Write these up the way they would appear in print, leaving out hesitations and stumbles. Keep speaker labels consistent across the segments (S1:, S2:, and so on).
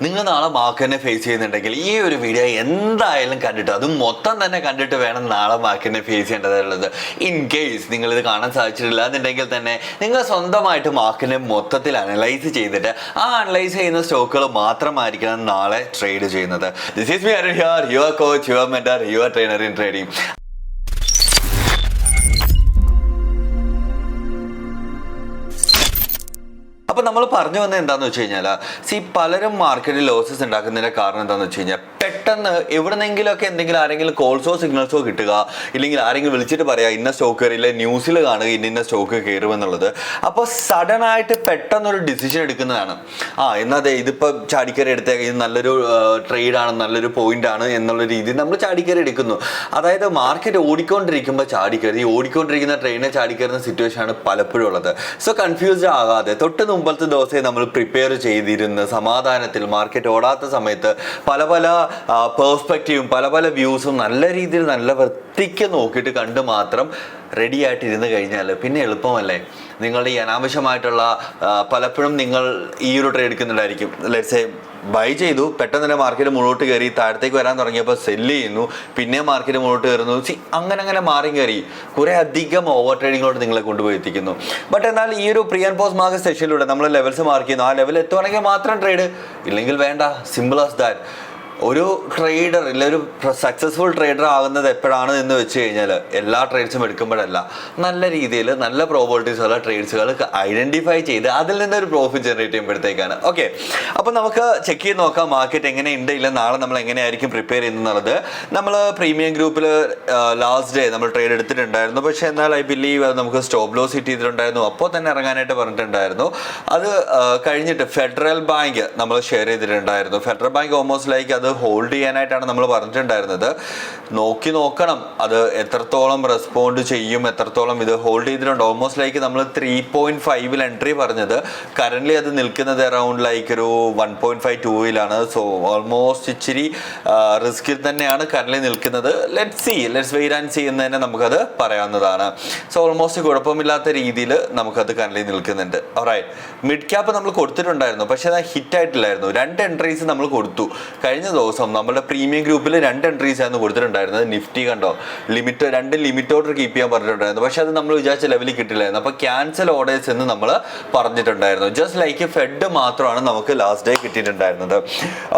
S1: നിങ്ങൾ നാളെ മാർക്കറ്റിനെ ഫേസ് ചെയ്യുന്നുണ്ടെങ്കിൽ ഈ ഒരു വീഡിയോ എന്തായാലും കണ്ടിട്ട് അതും മൊത്തം തന്നെ കണ്ടിട്ട് വേണം നാളെ മാർക്കറ്റിനെ ഫേസ് ചെയ്യേണ്ടതുള്ളത്. ഇൻ കേസ് നിങ്ങളിത് കാണാൻ സാധിച്ചിട്ടില്ല എന്നുണ്ടെങ്കിൽ തന്നെ നിങ്ങൾ സ്വന്തമായിട്ട് മാർക്കറ്റിനെ മൊത്തത്തിൽ അനലൈസ് ചെയ്തിട്ട് ആ അനലൈസ് ചെയ്യുന്ന സ്റ്റോക്കുകൾ മാത്രമായിരിക്കണം നാളെ ട്രേഡ് ചെയ്യുന്നത്. This is me Arun here, your coach, your mentor, your trainer in trading. അപ്പോൾ നമ്മൾ പറഞ്ഞു വന്നത് എന്താണെന്ന് വെച്ച് കഴിഞ്ഞാൽ പലരും മാർക്കറ്റിൽ ലോസസ് ഉണ്ടാക്കുന്നതിൻ്റെ കാരണം എന്താണെന്ന് വെച്ച് കഴിഞ്ഞാൽ പെട്ടെന്ന് എവിടെന്നെങ്കിലുമൊക്കെ എന്തെങ്കിലും ആരെങ്കിലും കോൾസോ സിഗ്നൽസോ കിട്ടുക, ഇല്ലെങ്കിൽ ആരെങ്കിലും വിളിച്ചിട്ട് പറയാം ഇന്ന സ്റ്റോക്ക് കയറിയില്ല, ന്യൂസിൽ കാണുക ഇന്ന സ്റ്റോക്ക് കയറുമെന്നുള്ളത്. അപ്പോൾ സഡനായിട്ട് പെട്ടെന്നൊരു ഡിസിഷൻ എടുക്കുന്നതാണ്. എന്നാൽ അതെ ഇതിപ്പോൾ ചാടിക്കറി എടുത്തേക്ക് ഇത് നല്ലൊരു ട്രേഡാണ്, നല്ലൊരു പോയിന്റ് ആണ് എന്നുള്ള രീതിയിൽ നമ്മൾ ചാടിക്കറി എടുക്കുന്നു. അതായത് മാർക്കറ്റ് ഓടിക്കൊണ്ടിരിക്കുമ്പോൾ ചാടിക്കറി, ഓടിക്കൊണ്ടിരിക്കുന്ന ട്രെയിനെ ചാടിക്കറുന്ന സിറ്റുവേഷൻ ആണ് പലപ്പോഴും ഉള്ളത്. സോ കൺഫ്യൂസ്ഡ് ആകാതെ തൊട്ട് മുമ്പത്തെ ദിവസമേ നമ്മൾ പ്രിപ്പയർ ചെയ്തിരുന്ന സമാധാനത്തിൽ മാർക്കറ്റ് ഓടാത്ത സമയത്ത് പല പല പേഴ്സ്പെക്റ്റീവും പല പല വ്യൂസും നല്ല രീതിയിൽ നല്ല വൃത്തിക്ക് നോക്കിയിട്ട് കണ്ട് മാത്രം റെഡി ആയിട്ട് ഇരുന്ന് കഴിഞ്ഞാൽ പിന്നെ എളുപ്പമല്ലേ. നിങ്ങളുടെ ഈ അനാവശ്യമായിട്ടുള്ള പലപ്പോഴും നിങ്ങൾ ഈ ഒരു ട്രേഡ് എടുക്കുന്നുണ്ടായിരിക്കും. ലെറ്റ്സ് സേ ബൈ ചെയ്തു, പെട്ടെന്ന് തന്നെ മാർക്കറ്റ് മുന്നോട്ട് കയറി, താഴത്തേക്ക് വരാൻ തുടങ്ങിയപ്പോൾ സെല്ല് ചെയ്യുന്നു, പിന്നെ മാർക്കറ്റ് മുന്നോട്ട് കയറുന്നു. അങ്ങനെ മാറി കയറി കുറേ അധികം ഓവർ ട്രേഡിങ്ങിലോട്ട് നിങ്ങളെ കൊണ്ടുപോയി എത്തിക്കുന്നു. ബട്ട് എന്നാൽ ഈ ഒരു പ്രീ ആൻഡ് പോസ്റ്റ് മാർക്കറ്റ് സെഷനിലൂടെ നമ്മൾ ലെവൽസ് മാർക്ക് ചെയ്യുന്നു. ആ ലെവൽ എത്തുവാണെങ്കിൽ മാത്രം ട്രേഡ്, ഇല്ലെങ്കിൽ വേണ്ട. Simple as that. ഒരു ട്രേഡർ ഇല്ല ഒരു സക്സസ്ഫുൾ ട്രേഡർ ആകുന്നത് എപ്പോഴാണ് എന്ന് വെച്ച് കഴിഞ്ഞാൽ എല്ലാ ട്രേഡ്സും എടുക്കുമ്പോഴല്ല, നല്ല രീതിയിൽ നല്ല പ്രോബിലിറ്റീസ് ഉള്ള ട്രേഡ്സുകൾ ഐഡന്റിഫൈ ചെയ്ത് അതിൽ നിന്നൊരു പ്രോഫിറ്റ് ജനറേറ്റ് ചെയ്യുമ്പോഴത്തേക്കാണ്. ഓക്കെ, അപ്പോൾ നമുക്ക് ചെക്ക് ചെയ്ത് നോക്കാം മാർക്കറ്റ് എങ്ങനെയുണ്ട്, ഇല്ല നാളെ നമ്മൾ എങ്ങനെയായിരിക്കും പ്രിപ്പയർ ചെയ്യുന്നത്. നമ്മൾ പ്രീമിയം ഗ്രൂപ്പിൽ ലാസ്റ്റ് ഡേ നമ്മൾ ട്രേഡ് എടുത്തിട്ടുണ്ടായിരുന്നു. പക്ഷേ എന്നാൽ ഐ ബിലീവ് നമുക്ക് സ്റ്റോപ്പ് ലോസ് ഹിറ്റ് ചെയ്തിട്ടുണ്ടായിരുന്നു. അപ്പോൾ തന്നെ ഇറങ്ങാനായിട്ട് പറഞ്ഞിട്ടുണ്ടായിരുന്നു. അത് കഴിഞ്ഞിട്ട് ഫെഡറൽ ബാങ്ക് നമ്മൾ ഷെയർ ചെയ്തിട്ടുണ്ടായിരുന്നു. ഫെഡറൽ ബാങ്ക് ഓൾമോസ്റ്റ് ലൈക്ക് അത് ഹോൾഡ് ചെയ്യാനായിട്ടാണ് നമ്മൾ പറഞ്ഞിട്ടുണ്ടായിരുന്നത്. നോക്കണം അത് എത്രത്തോളം റെസ്പോണ്ട് ചെയ്യും, എത്രത്തോളം ഇത് ഹോൾഡ് ചെയ്തിട്ടുണ്ട്. ഓൾമോസ്റ്റ് ലൈക്ക് നമ്മൾ 3.5 എൻട്രി പറഞ്ഞത്, കറന്റ് അത് നിൽക്കുന്നത് അറൗണ്ട് ലൈക്ക് ഒരു 1.52 സോ ഓൾമോസ്റ്റ് ഇച്ചിരി റിസ്കിൽ തന്നെയാണ് കറന്റ് നിൽക്കുന്നത്. ലെറ്റ്സ് വെയിറ്റ് ആൻഡ് സീ എന്ന് തന്നെ നമുക്കത് പറയാവുന്നതാണ്. സോ ഓൾമോസ്റ്റ് കുഴപ്പമില്ലാത്ത രീതിയിൽ നമുക്കത് കറന്റ് നിൽക്കുന്നുണ്ട്. ഓൾറൈറ്റ്, മിഡ് ക്യാപ്പ് നമ്മൾ കൊടുത്തിട്ടുണ്ടായിരുന്നു, പക്ഷേ അത് ഹിറ്റ് ആയിട്ടില്ലായിരുന്നു. 2 എൻട്രീസ് നമ്മൾ കൊടുത്തു. കഴിഞ്ഞ ദിവസം നമ്മുടെ പ്രീമിയം ഗ്രൂപ്പിൽ 2 എൻട്രീസ് ആയിരുന്നു കൊടുത്തിട്ടുണ്ടായിരുന്നത്. നിഫ്റ്റി കണ്ടോ, ലിമിറ്റ് 2 ലിമിറ്റ് ഓർഡർ കീപ്പ് ചെയ്യാൻ പറഞ്ഞിട്ടുണ്ടായിരുന്നു. പക്ഷെ അത് നമ്മൾ വിചാരിച്ച ലെവലിൽ കിട്ടില്ലായിരുന്നു. അപ്പോൾ ക്യാൻസൽ ഓർഡേഴ്സ് എന്ന് നമ്മൾ പറഞ്ഞിട്ടുണ്ടായിരുന്നു. ജസ്റ്റ് ലൈക്ക് ഫെഡ് മാത്രമാണ് നമുക്ക് ലാസ്റ്റ് ഡേ കിട്ടിയിട്ടുണ്ടായിരുന്നത്.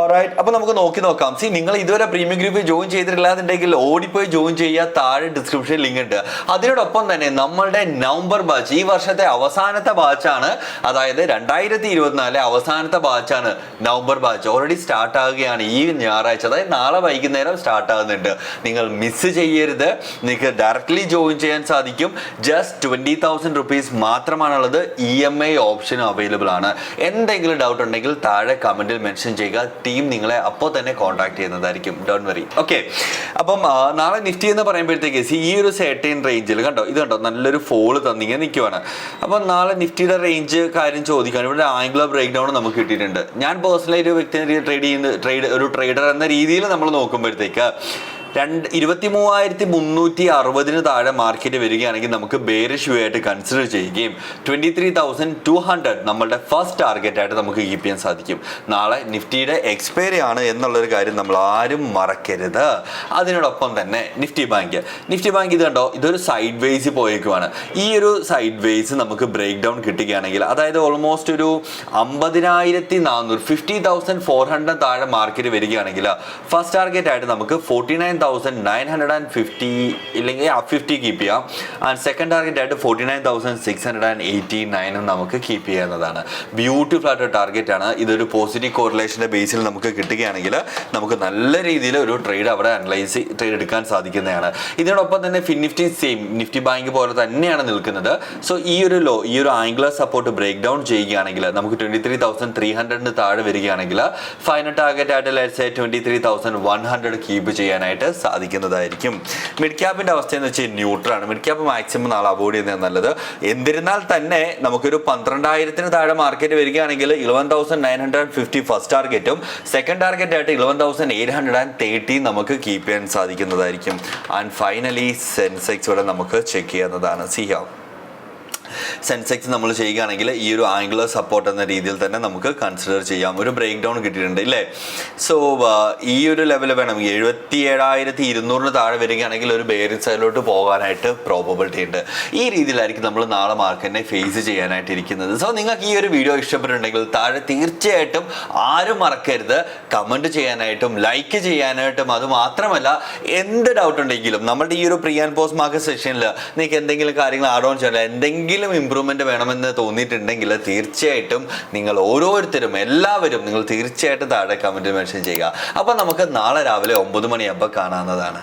S1: ഓൾറൈറ്റ്, അപ്പോൾ നമുക്ക് നോക്കാം. നിങ്ങൾ ഇതുവരെ പ്രീമിയം ഗ്രൂപ്പിൽ ജോയിൻ ചെയ്തിട്ടില്ലാന്നുണ്ടെങ്കിൽ ഓടിപ്പോയി ജോയിൻ ചെയ്യുക. താഴെ ഡിസ്ക്രിപ്ഷൻ ലിങ്ക് ഉണ്ട്. അതിനോടൊപ്പം തന്നെ നമ്മളുടെ നവംബർ ബാച്ച് ഈ വർഷത്തെ അവസാനത്തെ ബാച്ചാണ്. അതായത് 2024 അവസാനത്തെ ബാച്ചാണ് നവംബർ ബാച്ച്. ഓൾറെഡി സ്റ്റാർട്ട് ആവുകയാണ് ഈ ഞായറാഴ്ച, അതായത് നാളെ വൈകുന്നേരം സ്റ്റാർട്ട് ആകുന്നുണ്ട്. നിങ്ങൾ മിസ് ചെയ്യരുത്. നിങ്ങൾക്ക് ഡയറക്ട്ലി ജോയിൻ ചെയ്യാൻ സാധിക്കും. ജസ്റ്റ് 20,000 റുപ്പീസ് മാത്രമാണുള്ളത്. EMI ഓപ്ഷൻ അവൈലബിൾ ആണ്. എന്തെങ്കിലും ഡൗട്ട് ഉണ്ടെങ്കിൽ താഴെ കമന്റിൽ മെൻഷൻ ചെയ്യുക. ടീം നിങ്ങളെ അപ്പോൾ തന്നെ കോൺടാക്ട് ചെയ്യുന്നതായിരിക്കും. Don't worry. ഓക്കെ, അപ്പം നാളെ നിഫ്റ്റി എന്ന് പറയുമ്പോഴത്തേക്ക് ഈ ഒരു സെർട്ടൈൻ റേഞ്ചിൽ കണ്ടോ, ഇത് കണ്ടോ നല്ലൊരു ഫോള് തന്നിങ്ങനെ നിൽക്കുവാണ്. അപ്പം നാളെ നിഫ്റ്റിയുടെ റേഞ്ച് കാര്യം ചോദിക്കാൻ ഇവിടെ ആംഗുലർ ബ്രേക്ക് ഡൗൺ നമുക്ക് കിട്ടിയിട്ടുണ്ട്. ഞാൻ പേഴ്സണലി ഒരു വ്യക്തി ഒരു ട്രേഡർ എന്ന രീതിയിൽ നമ്മൾ നോക്കുമ്പോഴത്തേക്ക് 23,360 താഴെ മാർക്കറ്റ് വരികയാണെങ്കിൽ നമുക്ക് ബെയറിഷ് വ്യൂ ആയിട്ട് കൺസിഡർ ചെയ്യുകയും 23,200 നമ്മളുടെ ഫസ്റ്റ് ടാർഗറ്റ് ആയിട്ട് നമുക്ക് കീപ്പ് ചെയ്യാൻ സാധിക്കും. നാളെ നിഫ്റ്റിയുടെ എക്സ്പയറി ആണ് എന്നുള്ളൊരു കാര്യം നമ്മൾ ആരും മറക്കരുത്. അതിനോടൊപ്പം തന്നെ നിഫ്റ്റി ബാങ്ക് ഇത് കണ്ടോ, ഇതൊരു സൈഡ് വേസ് പോയേക്കുവാണ്. ഈ ഒരു സൈഡ് വേസ് നമുക്ക് ബ്രേക്ക് ഡൗൺ കിട്ടുകയാണെങ്കിൽ, അതായത് ഓൾമോസ്റ്റ് ഒരു 50,400 50,400 താഴെ മാർക്കറ്റ് വരികയാണെങ്കിൽ ഫസ്റ്റ് ടാർഗറ്റ് ആയിട്ട് നമുക്ക് 49,950 ഇല്ലെങ്കിൽ 50 കീപ്പ് ചെയ്യാം. ആൻഡ് സെക്കൻഡ് ടാർഗറ്റ് ആയിട്ട് 49,689 നമുക്ക് കീപ്പ് ചെയ്യാവുന്നതാണ്. ബ്യൂട്ടിഫുൾ ആയിട്ട് ടാർഗറ്റ് ആണ്. ഇതൊരു പോസിറ്റീവ് കോറിലേഷന്റെ ബേസിൽ നമുക്ക് കിട്ടുകയാണെങ്കിൽ നമുക്ക് നല്ല രീതിയിൽ ഒരു ട്രേഡ് അവിടെ ട്രേഡ് എടുക്കാൻ സാധിക്കുന്നതാണ്. ഇതിനോടൊപ്പം തന്നെ നിഫ്റ്റി സെയിം നിഫ്റ്റി ബാങ്ക് പോലെ തന്നെയാണ് നിൽക്കുന്നത്. സോ ഈ ഒരു ആംഗുലർ സപ്പോർട്ട് ബ്രേക്ക് ഡൗൺ ചെയ്യുകയാണെങ്കിൽ നമുക്ക് 23,300 താഴെ വരികയാണെങ്കിൽ ഫൈനൽ ടാർഗറ്റ് ആയിട്ട് ലെറ്റ്സ് സേ 23,100 കീപ്പ് ചെയ്യാനായിട്ട് സാധിക്കുന്നതായിരിക്കും. മിഡ് ക്യാപ്പിന്റെ അവസ്ഥ എന്ന് വെച്ചാൽ ന്യൂട്രലാണ്. മിഡ് ക്യാപ്പ് മാക്സിമം നാളെ അവോയ്ഡ് ചെയ്യുന്നത് നല്ലത്. എന്നിരുന്നാൽ തന്നെ നമുക്കൊരു 12,000 താഴെ മാർക്കറ്റ് വരികയാണെങ്കിൽ 11,950 ഫസ്റ്റ് ടാർഗറ്റും സെക്കൻഡ് ടാർഗറ്റ് ആയിട്ട് 11,830 നമുക്ക് കീപ്പ് ചെയ്യാൻ സാധിക്കുന്നതായിരിക്കും. ആൻഡ് ഫൈനലി സെൻസെക്സ് ഇവിടെ നമുക്ക് ചെക്ക് ചെയ്യുന്നതാണ്. സെൻസെക്സ് നമ്മൾ ചെയ്യുകയാണെങ്കിൽ ഈ ഒരു ആംഗുലർ സപ്പോർട്ട് എന്ന രീതിയിൽ തന്നെ നമുക്ക് കൺസിഡർ ചെയ്യാം. ഒരു ബ്രേക്ക് ഡൗൺ കിട്ടിയിട്ടുണ്ട് ഇല്ലേ. സോ ഈ ഒരു ലെവൽ വേണം 77,200 താഴെ വരികയാണെങ്കിൽ ഒരു ബെയറിംഗ് സൈഡിലോട്ട് പോകാനായിട്ട് പ്രോബബിലിറ്റി ഉണ്ട്. ഈ രീതിയിലായിരിക്കും നമ്മൾ നാളെ മാർക്കറ്റിനെ ഫേസ് ചെയ്യാനായിട്ട് ഇരിക്കുന്നത്. സോ നിങ്ങൾക്ക് ഈ ഒരു വീഡിയോ ഇഷ്ടപ്പെട്ടിട്ടുണ്ടെങ്കിൽ താഴെ തീർച്ചയായിട്ടും ആരും മറക്കരുത് കമൻറ്റ് ചെയ്യാനായിട്ടും ലൈക്ക് ചെയ്യാനായിട്ടും. അതുമാത്രമല്ല എന്ത് ഡൗട്ട് ഉണ്ടെങ്കിലും നമ്മുടെ ഈ ഒരു പ്രീ ആൻഡ് പോസ്റ്റ് മാർക്കറ്റ് സെഷനിൽ നിങ്ങൾക്ക് എന്തെങ്കിലും കാര്യങ്ങൾ ആഡ് ഓൺ ചെയ്യാൻ എന്തെങ്കിലും ഇമ്പ്രൂവ്മെന്റ് വേണമെന്ന് തോന്നിയിട്ടുണ്ടെങ്കിൽ തീർച്ചയായിട്ടും നിങ്ങൾ ഓരോരുത്തരും എല്ലാവരും നിങ്ങൾ തീർച്ചയായിട്ടും താഴെ കമന്റ് മെൻഷൻ ചെയ്യുക. അപ്പൊ നമുക്ക് നാളെ രാവിലെ 9 മണിയാകുമ്പോൾ കാണാവുന്നതാണ്.